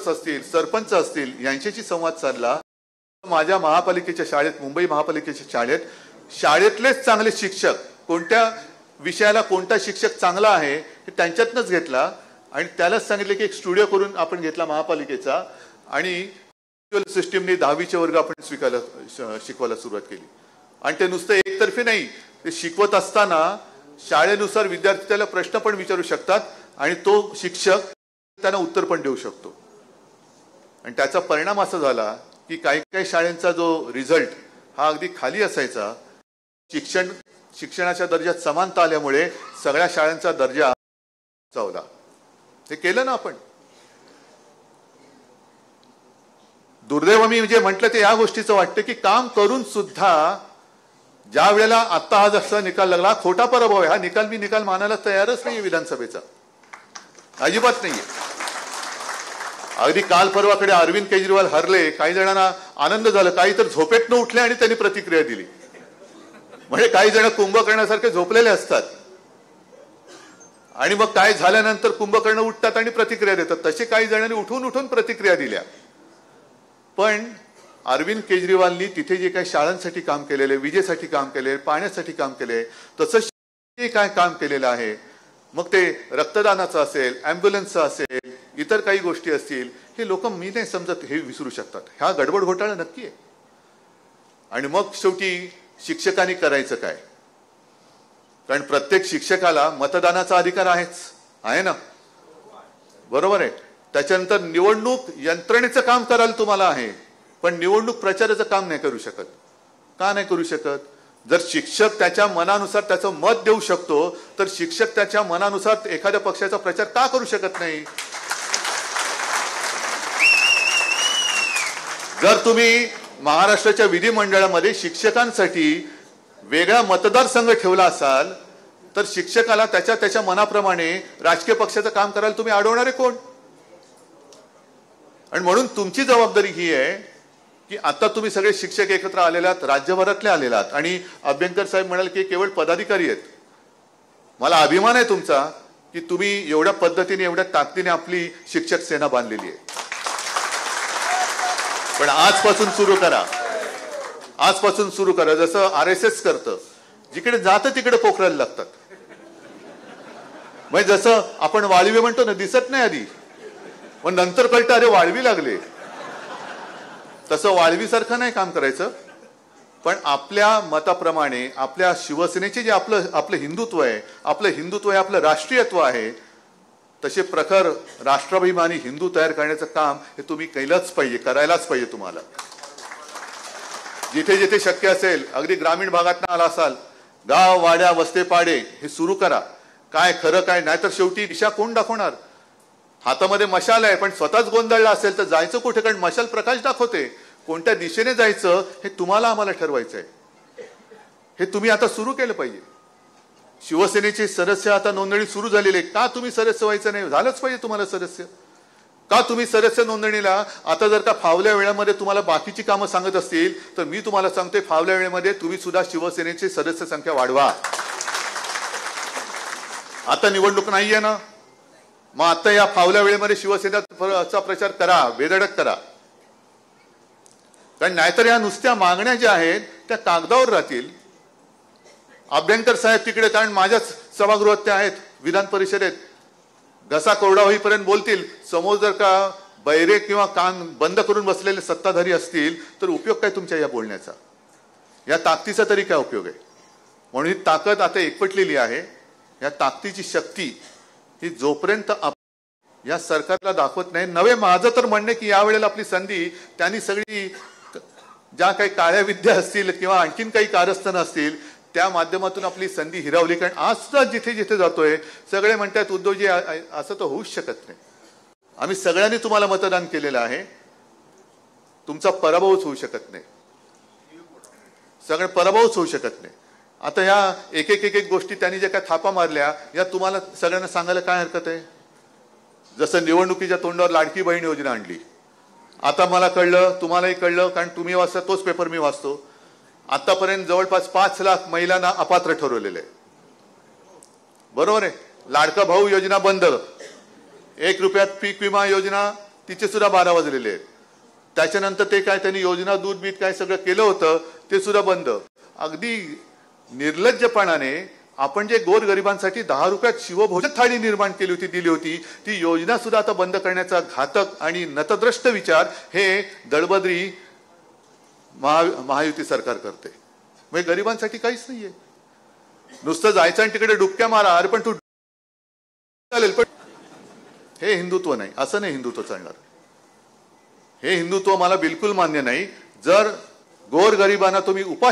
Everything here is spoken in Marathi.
मेंबर्स असतील, सरपंच असतील, यांच्याशी संवाद साधला. माझ्या महापालिकेच्या शाळेत, मुंबई महापालिकेच्या शाळेतलेच चांगले शिक्षक, कोणत्या विषयाला कोणता शिक्षक चांगला आहे हे त्यांच्यातनंच घेतला आणि त्यालाच सांगितलं की एक स्टुडिओ करून आपण घेतला महापालिकेचा आणि सिस्टीमने 10वीचे वर्ग आपण शिकवायला सुरुवात केली. आणि ते नुसतं एकतर्फी नाही, ते शिकवत असताना शाळेनुसार विद्यार्थी त्याला प्रश्न पण विचारू शकतात आणि तो शिक्षक त्यांना उत्तर पण देऊ शकतो. आणि त्याचा परिणाम असा झाला की काही काही शाळांचा जो रिझल्ट हा अगदी खाली असायचा. शिक्षणाच्या दर्जात समानता आल्यामुळे सगळ्या शाळांचा दर्जा उंचावला. हे केलं ना आपण. दुर्दैव मी जे म्हटलं ते या गोष्टीचं वाटतं की काम करून सुद्धा ज्या वेळेला आता हा जसा निकाल लागला, खोटा पराभव आहे. हा निकाल मी निकाल मानायला तयारच नाहीये विधानसभेचा, अजिबात नाहीये. अगदी काल परवाकडे अरविंद केजरीवाल हरले, काही जणांना आनंद झाला, काही तर झोपेतनं उठले आणि त्यांनी प्रतिक्रिया दिली. म्हणजे काही जण कुंभकर्णासारखे झोपलेले असतात आणि मग काय झाल्यानंतर कुंभकर्ण उठतात आणि प्रतिक्रिया देतात. तसे काही जणांनी उठून उठून प्रतिक्रिया दिल्या. पण अरविंद केजरीवालनी तिथे जे काही शाळांसाठी काम केलेले, विजेसाठी काम केले, पाण्यासाठी काम केले, तसंच काय काम केलेलं आहे, मग ते रक्तदानाचं असेल, ॲम्ब्युलन्सचं असेल, इतर काही गोष्टी असतील, हे लोक मी नाही समजत हे विसरू शकतात. हा गडबड घोटाळा नक्की आहे. आणि मग शेवटी शिक्षकांनी करायचं काय? कारण प्रत्येक शिक्षकाला मतदानाचा अधिकार आहे ना, बरोबर आहे. त्याच्यानंतर निवडणूक यंत्रणेचं काम करायला तुम्हाला आहे, पण निवडणूक प्रचाराचं काम नाही करू शकत. का नाही करू शकत? जर शिक्षक त्याच्या मनानुसार त्याचं मत देऊ शकतो, तर शिक्षक त्याच्या मनानुसार एखाद्या पक्षाचा प्रचार का करू शकत नाही? जर तुम्ही महाराष्ट्राच्या विधिमंडळामध्ये शिक्षकांसाठी वेगळा मतदारसंघ ठेवला असाल, तर शिक्षकाला त्याच्या मनाप्रमाणे राजकीय पक्षाचं काम करायला तुम्ही अडवणारे कोण? आणि म्हणून तुमची जबाबदारी ही आहे की आता तुम्ही सगळे शिक्षक एकत्र आलेले आहात, राज्यभरातले आलेले आहात. आणि अभ्यंकर साहेब म्हणाले की केवळ पदाधिकारी आहेत. मला अभिमान आहे तुमचा की तुम्ही एवढ्या पद्धतीने, एवढ्या ताकदीने आपली शिक्षक सेना बांधलेली आहे. पण आजपासून सुरू करा. जसं RSS करतं, जिकडे जातं तिकडे पोखरायला लागतात. म्हणजे जसं आपण वाळवी म्हणतो ना, दिसत नाही आधी, पण नंतर कळतं अरे वाळवी लागले. तसं वाळवीसारखं नाही काम करायचं, पण आपल्या मताप्रमाणे आपल्या शिवसेनेचे जे आपलं हिंदुत्व आहे, आपलं राष्ट्रीयत्व आहे, तसे प्रखर राष्ट्राभिमानी हिंदू तयार करण्याचं काम हे तुम्ही करायलाच पाहिजे. तुम्हाला जिथे जिथे शक्य असेल, अगदी ग्रामीण भागातनं आला असाल, गाव, वाड्या, वस्ते, पाडे हे सुरू करा. काय खरं काय, नाहीतर शेवटी दिशा कोण दाखवणार? हातामध्ये मशाल आहे, पण स्वतःच गोंधळला असेल तर जायचं कुठे? कारण मशाल प्रकाश दाखवते. कोणत्या दिशेने जायचं हे तुम्हाला आम्हाला ठरवायचं आहे. हे तुम्ही आता सुरू केलं पाहिजे. शिवसेनेचे सदस्य आता नोंदणी सुरू झालेली आहे. का तुम्ही सदस्य व्हायचं नाही? झालंच पाहिजे तुम्हाला सदस्य. का तुम्ही सदस्य नोंदणीला आता जर का फावल्या वेळेमध्ये तुम्हाला बाकीची कामं सांगत असतील, तर मी तुम्हाला सांगते फावल्या वेळेमध्ये तुम्ही सुद्धा शिवसेनेची सदस्य संख्या वाढवा. आता निवडणूक नाहीये ना, मग आता या फावल्या वेळेमध्ये शिवसेनेचा प्रचार करा, बेधडक करा. कारण नाहीतर या नुसत्या मागण्या ज्या आहेत त्या कागदावर राहतील. अभ्यंकर साहेब तिकडे, कारण माझ्याच सभागृहात त्या आहेत, विधान परिषदेत घसा कोरडा होईपर्यंत बोलतील. समोर जर का बैरे किंवा कान बंद करून बसलेले सत्ताधारी असतील तर उपयोग काय तुमच्या या बोलण्याचा? या ताकदीचा तरी काय उपयोग आहे? म्हणून ही ताकद आता एकवटलेली आहे. या ताकदीची शक्ती ही जोपर्यंत या सरकारला दाखवत नाही. माझं तर म्हणणं की यावेळेला आपली संधी, त्यांनी सगळी ज्या काही काळ्या विद्या असतील किंवा आणखीन काही कारस्थानं असतील त्या माध्यमातून आपली संधी हिरावली. कारण आज सुद्धा जिथे जिथे जातोय सगळे म्हणतात उद्धवजी असं तर होऊच शकत नाही. आम्ही सगळ्यांनी तुम्हाला मतदान केलेलं आहे, तुमचा पराभवच होऊ शकत नाही. सगळे पराभवच होऊ शकत नाही. आता ह्या एक एक गोष्टी त्यांनी ज्या काय थापा मारल्या, या तुम्हाला सगळ्यांना सांगायला काय हरकत आहे? जसं निवडणुकीच्या तोंडावर लाडकी बहीण योजना आणली. आता मला कळलं, तुम्हालाही कळलं, कारण तुम्ही वाचता तोच पेपर मी वाचतो. आतापर्यंत जवळपास 5 लाख महिलांना अपात्र ठरवलेले आहे. बरोबर आहे. लाडका भाऊ योजना बंद, 1 रुपयात पीक विमा योजना तिचे सुद्धा 12 वाजलेले आहेत. त्याच्यानंतर ते काय त्यांनी योजना दूध बीत काय सगळं केलं होतं ते सुद्धा बंद. अगदी निर्लज्जपणाने आपण जे गोरगरिबांसाठी 10 रुपयात शिवभोजन थाळी निर्माण केली होती, दिली होती, ती योजना सुद्धा आता बंद करण्याचा घातक आणि नतद्रष्ट विचार हे दळबद्री महायुती सरकार करते. म्हणजे गरिबांसाठी काहीच नाहीये. नुसतं जायचं आणि तिकडे डुबक्या मारा, अरे पण तू चालेल, पण हे हिंदुत्व नाही. असं नाही हिंदुत्व चालणार. हे हिंदुत्व मला बिलकुल मान्य नाही. जर गोरगरिबांना तुम्ही उपाशी